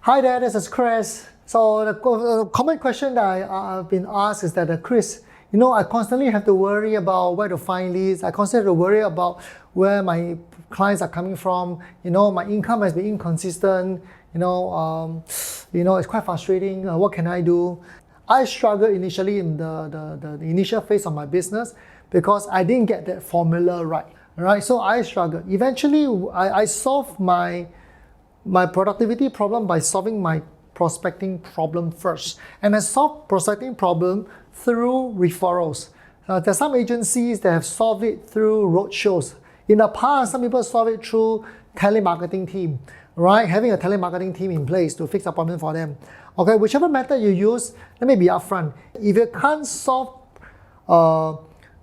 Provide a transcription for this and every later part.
Hi there, this is Chris. So the common question that I've been asked is that, Chris, I constantly have to worry about where to find leads. I constantly have to worry about where my clients are coming from. My income has been inconsistent. It's quite frustrating. What can I do? I struggled initially in the initial phase of my business because I didn't get that formula right? So I struggled. Eventually, I solved my productivity problem by solving my prospecting problem first. And I solved prospecting problem through referrals. There's some agencies that have solved it through roadshows. In the past, some people solve it through telemarketing team, right? Having a telemarketing team in place to fix appointment for them. Okay, whichever method you use, let me be upfront. If you can't solve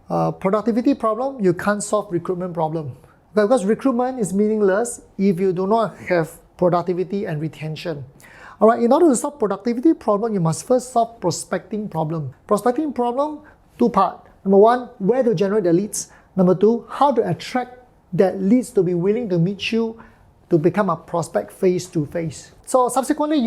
productivity problem, you can't solve recruitment problem. Because recruitment is meaningless if you do not have productivity and retention. All right, in order to solve productivity problem, you must first solve prospecting problem. Prospecting problem, two part. Number one, where to generate the leads. Number two, how to attract that leads to be willing to meet you to become a prospect face to face. So subsequently, I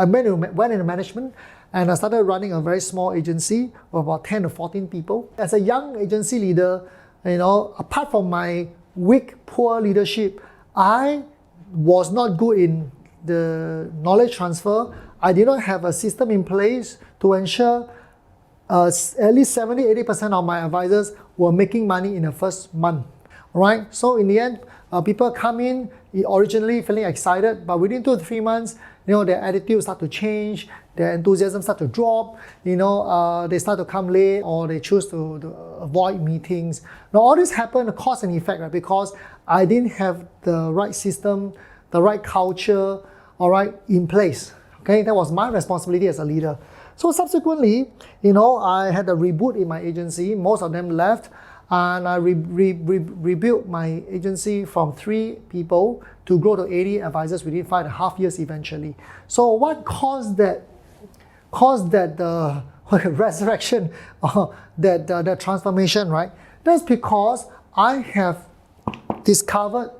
went into management and I started running a very small agency of about 10 to 14 people. As a young agency leader, apart from my weak, poor leadership, I was not good in the knowledge transfer. I did not have a system in place to ensure at least 70-80% of my advisors were making money in the first month. Right? So in the end, people come in originally feeling excited, but within 2 to 3 months, their attitude start to change, their enthusiasm start to drop, they start to come late or they choose to avoid meetings. Now all this happened, cause and effect, right? Because I didn't have the right system, the right culture, all right, in place. Okay, that was my responsibility as a leader. So subsequently, I had a reboot in my agency. Most of them left. And I rebuilt my agency from 3 people to grow to 80 advisors within 5.5 years eventually. So what caused that resurrection, that transformation, right? That's because I have discovered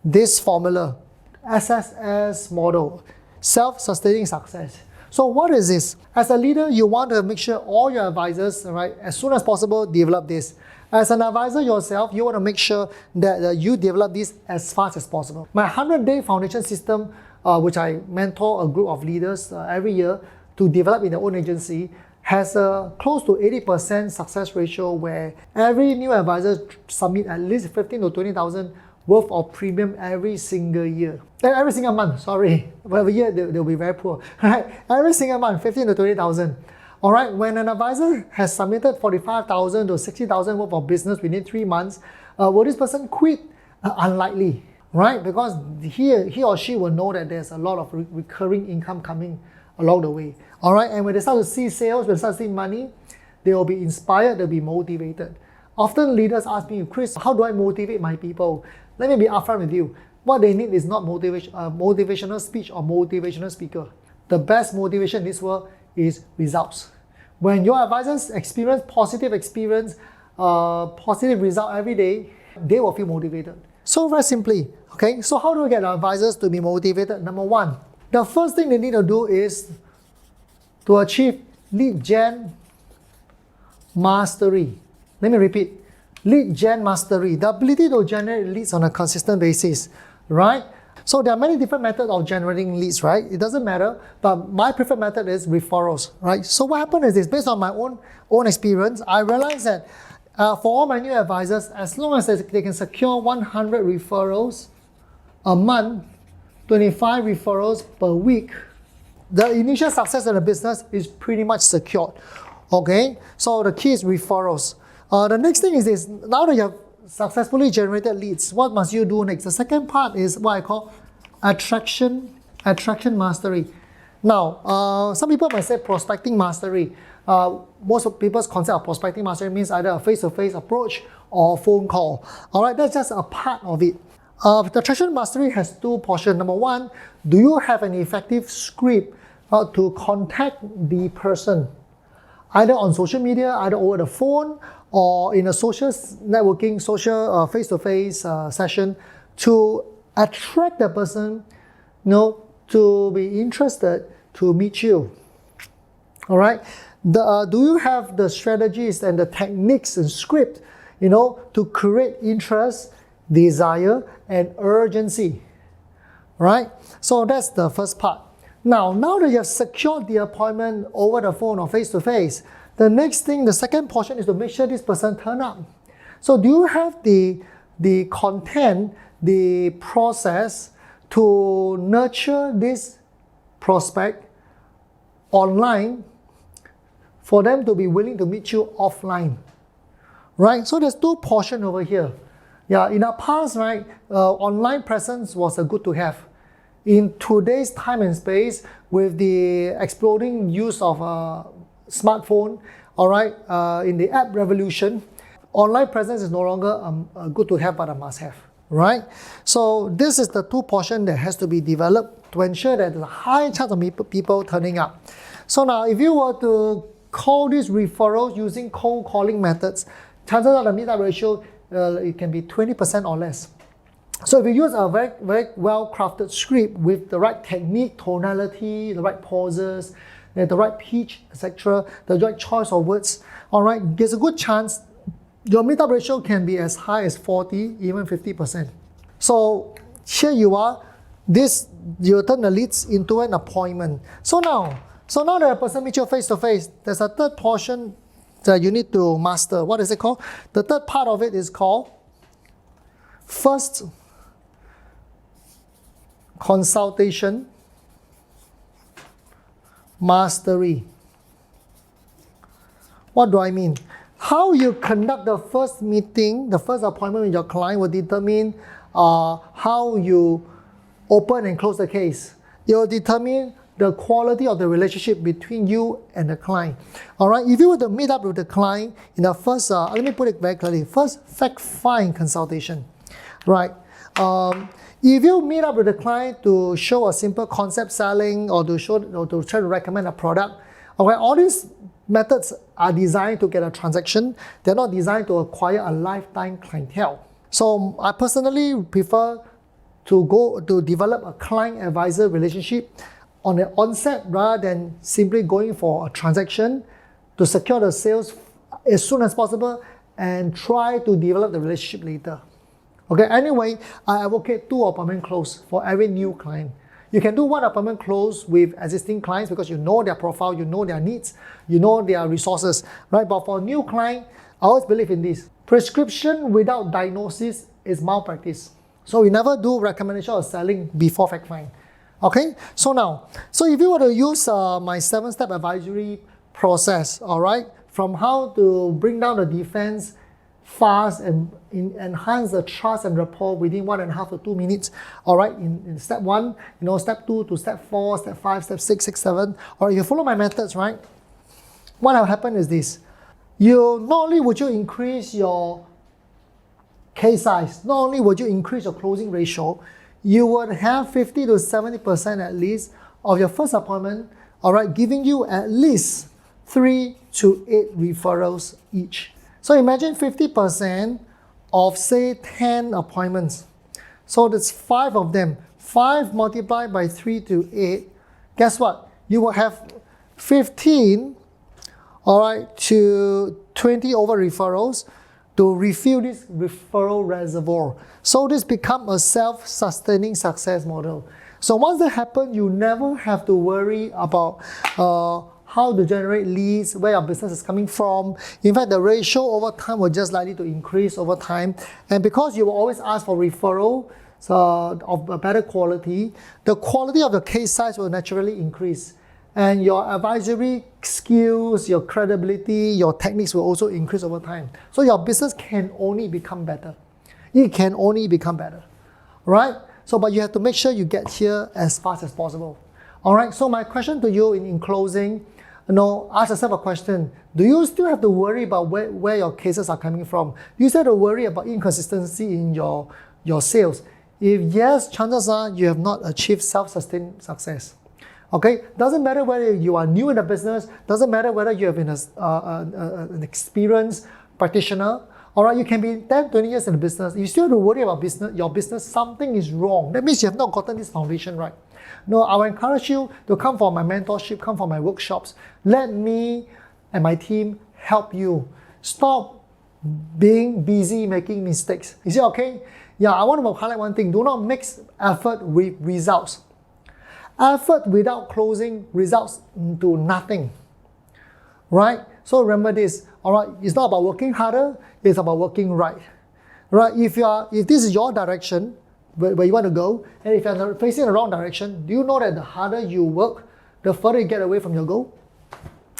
this formula, SSS model, self-sustaining success. So what is this? As a leader, you want to make sure all your advisors, right, as soon as possible, develop this. As an advisor yourself, you want to make sure that you develop this as fast as possible. My 100-day foundation system, which I mentor a group of leaders every year to develop in their own agency, has a close to 80% success ratio where every new advisor submit at least 15 to 20,000 worth of premium every single month, sorry. Every year they'll be very poor. Right? Every single month, 15 to 20,000. All right, when an advisor has submitted 45,000 to 60,000 worth of business within 3 months, will this person quit? Unlikely, right? Because he or she will know that there's a lot of recurring income coming along the way. All right, and when they start to see sales, when they start to see money, they will be inspired, they'll be motivated. Often leaders ask me, Chris, how do I motivate my people? Let me be upfront with you. What they need is not motivational speech or motivational speaker. The best motivation in this world is results. When your advisors experience positive result every day, they will feel motivated. So very simply, okay, so how do we get our advisors to be motivated? Number one, the first thing they need to do is to achieve lead gen mastery. Let me repeat, lead gen mastery, the ability to generate leads on a consistent basis, right? So there are many different methods of generating leads, right? It doesn't matter, but my preferred method is referrals, right? So what happened is this, based on my own experience, I realized that for all my new advisors, as long as they can secure 100 referrals a month, 25 referrals per week, the initial success of the business is pretty much secured, okay? So the key is referrals. The next thing is this, now that you have successfully generated leads, what must you do next? The second part is what I call attraction mastery. Now, some people might say prospecting mastery. Most of people's concept of prospecting mastery means either a face-to-face approach or phone call. All right, that's just a part of it. The attraction mastery has 2 portions. Number one, do you have an effective script to contact the person, either on social media, either over the phone, or in a social networking, social face-to-face session to attract the person, to be interested to meet you. All right. Do you have the strategies and the techniques and script, to create interest, desire, and urgency? Right? So that's the first part. Now that you have secured the appointment over the phone or face-to-face, the next thing, the second portion is to make sure this person turn up. So do you have the content, the process to nurture this prospect online for them to be willing to meet you offline? Right? So there's two portions over here. Yeah, in our past, right, online presence was a good to have. In today's time and space, with the exploding use of smartphone, all right, in the app revolution, online presence is no longer a good to have but a must have, right? So this is the two portion that has to be developed to ensure that there's a high chance of people turning up. So now, if you were to call these referrals using cold calling methods, chances are the meetup ratio it can be 20% or less. So if you use a very, very well-crafted script with the right technique, tonality, the right pauses, the right pitch, etc., the right choice of words, all right, there's a good chance your meetup ratio can be as high as 40, even 50%. So here you are, you turn the leads into an appointment. So now that a person meets you face-to-face, there's a third portion that you need to master. What is it called? The third part of it is called first consultation mastery. What do I mean? How you conduct the first meeting, the first appointment with your client will determine how you open and close the case. It will determine the quality of the relationship between you and the client. All right, if you were to meet up with the client in the first, let me put it very clearly, first fact-find consultation, right? If you meet up with the client to show a simple concept selling or to try to recommend a product, okay, all these methods are designed to get a transaction. They're not designed to acquire a lifetime clientele. So I personally prefer to develop a client-advisor relationship on the onset rather than simply going for a transaction to secure the sales as soon as possible and try to develop the relationship later. Okay, anyway, I advocate 2 appointment close for every new client. You can do 1 appointment close with existing clients because you know their profile, you know their needs, you know their resources, right? But for a new client, I always believe in this. Prescription without diagnosis is malpractice. So we never do recommendation or selling before fact find. Okay, so if you were to use my 7-step advisory process, all right, from how to bring down the defense fast and enhance the trust and rapport within 1.5 to 2 minutes, all right, in step 1, step 2 to step 4, step 5, step 6, 7, or if you follow my methods, right, what will happen is this. Not only would you increase your case size, not only would you increase your closing ratio, you would have 50 to 70% at least of your first appointment, all right, giving you at least 3 to 8 referrals each. So imagine 50% of, say, 10 appointments. So that's 5 of them. 5 multiplied by 3 to 8. Guess what? You will have 15, all right, to 20 over referrals to refill this referral reservoir. So this becomes a self-sustaining success model. So once that happens, you never have to worry about how to generate leads, where your business is coming from. In fact, the ratio over time will just likely to increase over time. And because you will always ask for referral of a better quality, the quality of the case size will naturally increase. And your advisory skills, your credibility, your techniques will also increase over time. So your business can only become better. It can only become better, right? So, but you have to make sure you get here as fast as possible. All right, so my question to you in closing, ask yourself a question. Do you still have to worry about where your cases are coming from? Do you still have to worry about inconsistency in your sales? If yes, chances are you have not achieved self-sustained success. Okay, doesn't matter whether you are new in the business, doesn't matter whether you have been an experienced practitioner, All right, you can be 10, 20 years in the business. You still have to worry about your business, something is wrong. That means you have not gotten this foundation right. No, I will encourage you to come for my mentorship, come for my workshops. Let me and my team help you. Stop being busy making mistakes. Is it okay? Yeah, I want to highlight one thing. Do not mix effort with results. Effort without closing results into nothing. Right? So remember this. All right, it's not about working harder, it's about working right. Right? If this is your direction where you want to go, and if you're facing the wrong direction, do you know that the harder you work, the further you get away from your goal?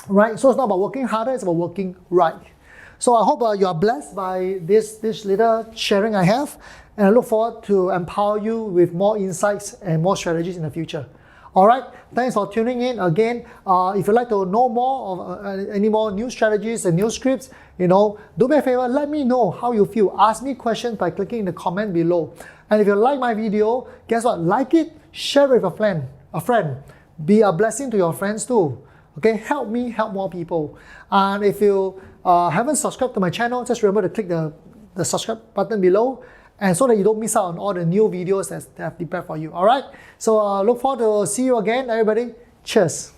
Right? So it's not about working harder, it's about working right. So I hope you are blessed by this little sharing I have, and I look forward to empower you with more insights and more strategies in the future. All right, thanks for tuning in again. If you'd like to know more of any more new strategies and new scripts, do me a favor, let me know how you feel. Ask me questions by clicking in the comment below. And if you like my video, guess what? Like it, share it with a friend. Be a blessing to your friends too. Okay, help me help more people. And if you haven't subscribed to my channel, just remember to click the subscribe button below, and so that you don't miss out on all the new videos that I've prepared for you. All right, so look forward to see you again, everybody. Cheers.